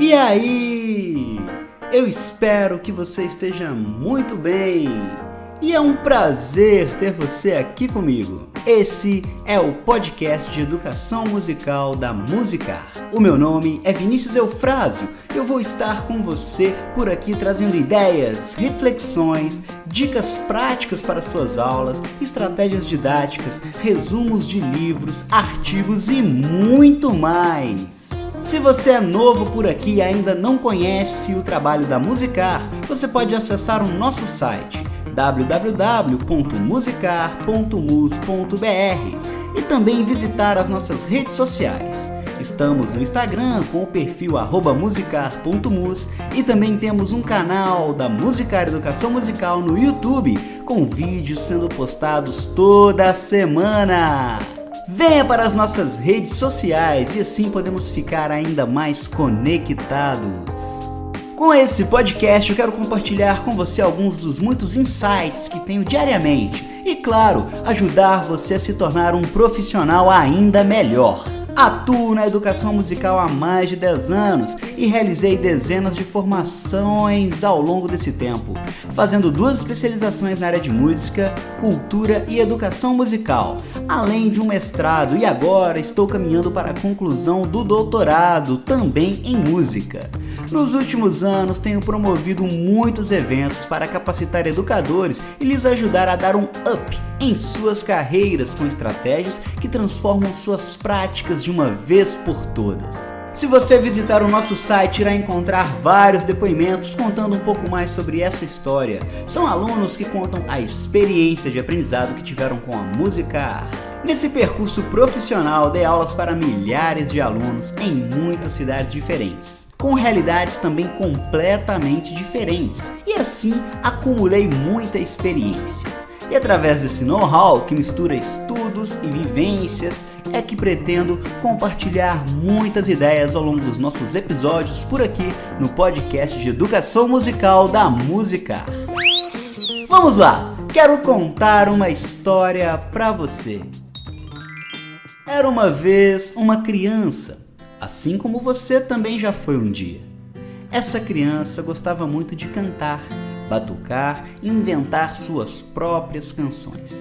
E aí? Eu espero que você esteja muito bem. E é um prazer ter você aqui comigo. Esse é o podcast de educação musical da Musicar. O meu nome é Vinícius Eufrásio. Eu vou estar com você por aqui trazendo ideias, reflexões, dicas práticas para suas aulas, estratégias didáticas, resumos de livros, artigos e muito mais. Se você é novo por aqui e ainda não conhece o trabalho da Musicar, você pode acessar o nosso site www.musicar.mus.br e também visitar as nossas redes sociais. Estamos no Instagram com o perfil @musicar.mus e também temos um canal da Musicar Educação Musical no YouTube com vídeos sendo postados toda semana. Venha para as nossas redes sociais e assim podemos ficar ainda mais conectados. Com esse podcast eu quero compartilhar com você alguns dos muitos insights que tenho diariamente e, claro, ajudar você a se tornar um profissional ainda melhor. Atuo na educação musical há mais de 10 anos e realizei dezenas de formações ao longo desse tempo, fazendo 2 especializações na área de música, cultura e educação musical, além de um mestrado, e agora estou caminhando para a conclusão do doutorado, também em música. Nos últimos anos tenho promovido muitos eventos para capacitar educadores e lhes ajudar a dar um up em suas carreiras com estratégias que transformam suas práticas de uma vez por todas. Se você visitar o nosso site, irá encontrar vários depoimentos contando um pouco mais sobre essa história. São alunos que contam a experiência de aprendizado que tiveram com a Musicar. Nesse percurso profissional, dei aulas para milhares de alunos em muitas cidades diferentes, com realidades também completamente diferentes, e assim acumulei muita experiência. E através desse know-how que mistura estudos e vivências é que pretendo compartilhar muitas ideias ao longo dos nossos episódios por aqui no podcast de educação musical da Musicar. Vamos lá, quero contar uma história pra você. Era uma vez uma criança, assim como você também já foi um dia. Essa criança gostava muito de cantar, batucar e inventar suas próprias canções.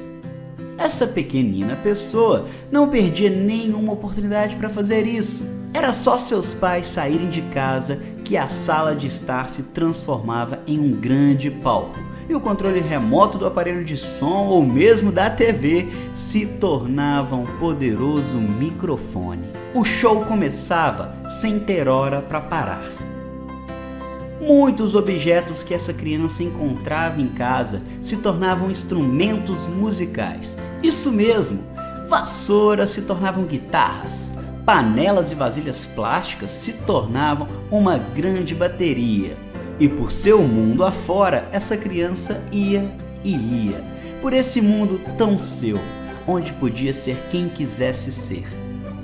Essa pequenina pessoa não perdia nenhuma oportunidade para fazer isso. Era só seus pais saírem de casa que a sala de estar se transformava em um grande palco e o controle remoto do aparelho de som ou mesmo da TV se tornava um poderoso microfone. O show começava sem ter hora para parar. Muitos objetos que essa criança encontrava em casa se tornavam instrumentos musicais. Isso mesmo, vassouras se tornavam guitarras, panelas e vasilhas plásticas se tornavam uma grande bateria. E por seu mundo afora, essa criança ia e ia, por esse mundo tão seu, onde podia ser quem quisesse ser,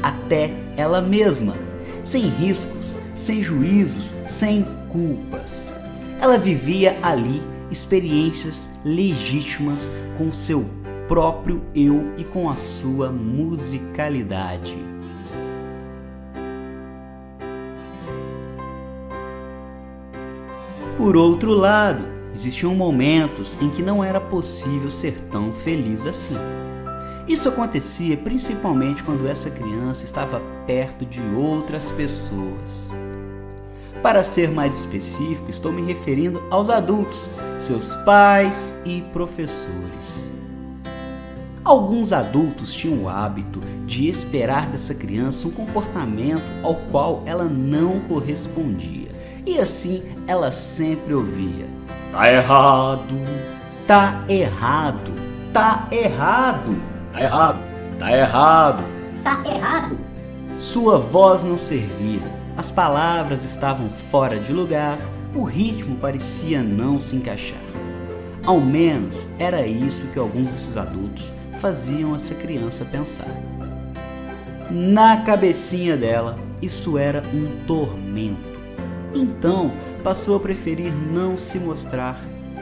até ela mesma, sem riscos, sem juízos, sem culpas. Ela vivia ali experiências legítimas com seu próprio eu e com a sua musicalidade. Por outro lado, existiam momentos em que não era possível ser tão feliz assim. Isso acontecia principalmente quando essa criança estava perto de outras pessoas. Para ser mais específico, estou me referindo aos adultos, seus pais e professores. Alguns adultos tinham o hábito de esperar dessa criança um comportamento ao qual ela não correspondia. E assim ela sempre ouvia: "Tá errado, tá errado, tá errado, tá errado, tá errado, tá errado." Sua voz não servia, as palavras estavam fora de lugar, o ritmo parecia não se encaixar. Ao menos era isso que alguns desses adultos faziam essa criança pensar. Na cabecinha dela, isso era um tormento. Então, passou a preferir não se mostrar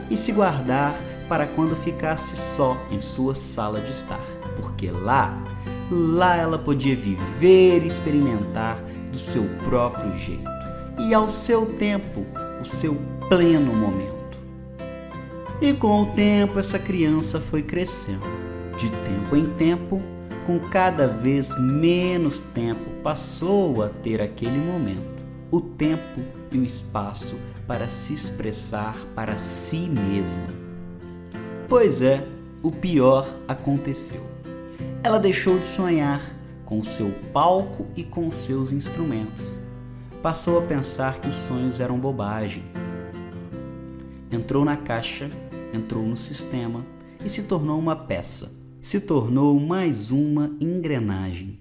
e se guardar para quando ficasse só em sua sala de estar, porque lá ela podia viver e experimentar do seu próprio jeito. e ao seu tempo, o seu pleno momento. E com o tempo essa criança foi crescendo. De tempo em tempo, com cada vez menos tempo, passou a ter aquele momento, o tempo e o espaço para se expressar para si mesma. Pois é, o pior aconteceu. Ela deixou de sonhar com seu palco e com seus instrumentos. Passou a pensar que os sonhos eram bobagem. Entrou na caixa, entrou no sistema e se tornou uma peça. Se tornou mais uma engrenagem.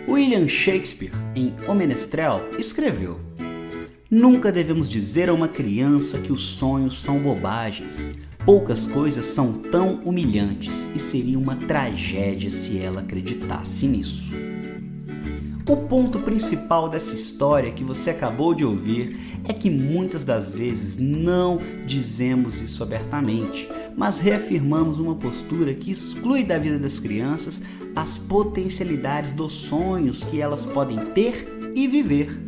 William Shakespeare, em O Menestrel, escreveu: "Nunca devemos dizer a uma criança que os sonhos são bobagens. Poucas coisas são tão humilhantes e seria uma tragédia se ela acreditasse nisso." O ponto principal dessa história que você acabou de ouvir é que muitas das vezes não dizemos isso abertamente, mas reafirmamos uma postura que exclui da vida das crianças as potencialidades dos sonhos que elas podem ter e viver.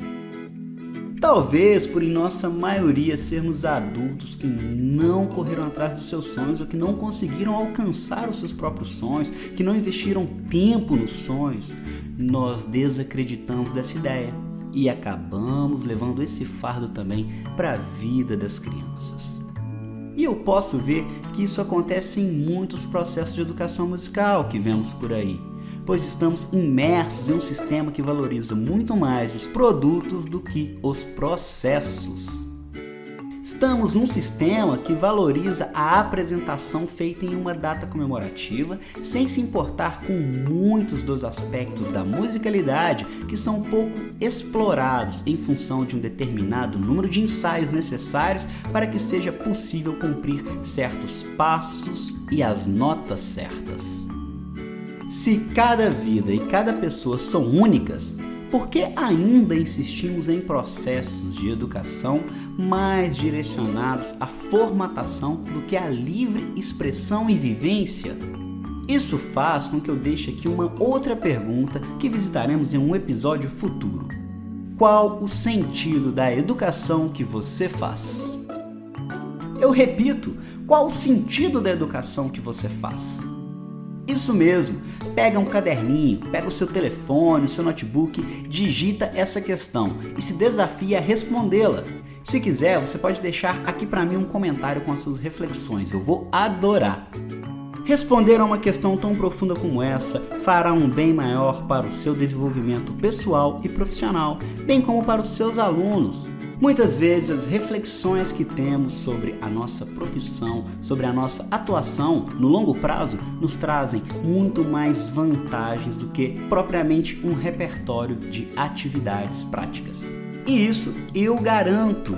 Talvez por em nossa maioria sermos adultos que não correram atrás dos seus sonhos ou que não conseguiram alcançar os seus próprios sonhos, que não investiram tempo nos sonhos, nós desacreditamos dessa ideia e acabamos levando esse fardo também para a vida das crianças. E eu posso ver que isso acontece em muitos processos de educação musical que vemos por aí, pois estamos imersos em um sistema que valoriza muito mais os produtos do que os processos. Estamos num sistema que valoriza a apresentação feita em uma data comemorativa, sem se importar com muitos dos aspectos da musicalidade que são pouco explorados em função de um determinado número de ensaios necessários para que seja possível cumprir certos passos e as notas certas. Se cada vida e cada pessoa são únicas, por que ainda insistimos em processos de educação mais direcionados à formatação do que à livre expressão e vivência? Isso faz com que eu deixe aqui uma outra pergunta que visitaremos em um episódio futuro. Qual o sentido da educação que você faz? Eu repito, qual o sentido da educação que você faz? Isso mesmo, pega um caderninho, pega o seu telefone, o seu notebook, digita essa questão e se desafia a respondê-la. Se quiser, você pode deixar aqui para mim um comentário com as suas reflexões, eu vou adorar. Responder a uma questão tão profunda como essa fará um bem maior para o seu desenvolvimento pessoal e profissional, bem como para os seus alunos. Muitas vezes as reflexões que temos sobre a nossa profissão, sobre a nossa atuação no longo prazo, nos trazem muito mais vantagens do que propriamente um repertório de atividades práticas. E isso eu garanto.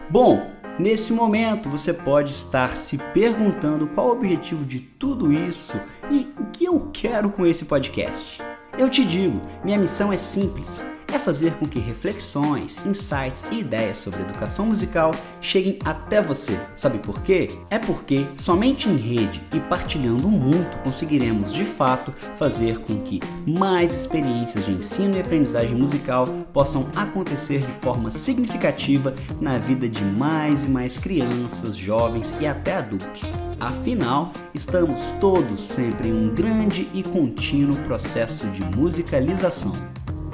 Bom, nesse momento você pode estar se perguntando qual o objetivo de tudo isso e o que eu quero com esse podcast. Eu te digo, minha missão é simples. É fazer com que reflexões, insights e ideias sobre educação musical cheguem até você. Sabe por quê? É porque somente em rede e partilhando muito conseguiremos de fato fazer com que mais experiências de ensino e aprendizagem musical possam acontecer de forma significativa na vida de mais e mais crianças, jovens e até adultos. Afinal, estamos todos sempre em um grande e contínuo processo de musicalização.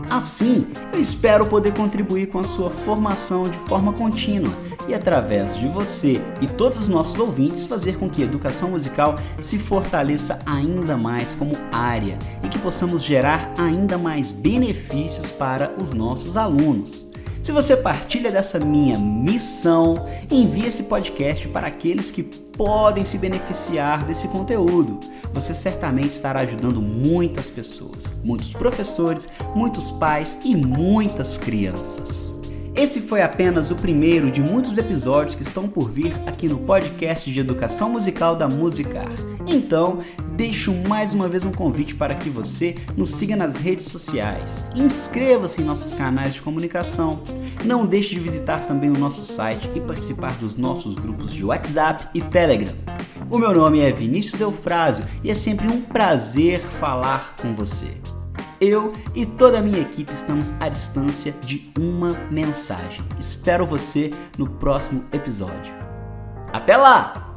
Assim, eu espero poder contribuir com a sua formação de forma contínua e, através de você e todos os nossos ouvintes, fazer com que a educação musical se fortaleça ainda mais como área e que possamos gerar ainda mais benefícios para os nossos alunos. Se você partilha dessa minha missão, envie esse podcast para aqueles que podem se beneficiar desse conteúdo. Você certamente estará ajudando muitas pessoas, muitos professores, muitos pais e muitas crianças. Esse foi apenas o primeiro de muitos episódios que estão por vir aqui no podcast de educação musical da Musicar. Então, deixo mais uma vez um convite para que você nos siga nas redes sociais, inscreva-se em nossos canais de comunicação, não deixe de visitar também o nosso site e participar dos nossos grupos de WhatsApp e Telegram. O meu nome é Vinícius Eufrásio e é sempre um prazer falar com você. Eu e toda a minha equipe estamos à distância de uma mensagem. Espero você no próximo episódio. Até lá!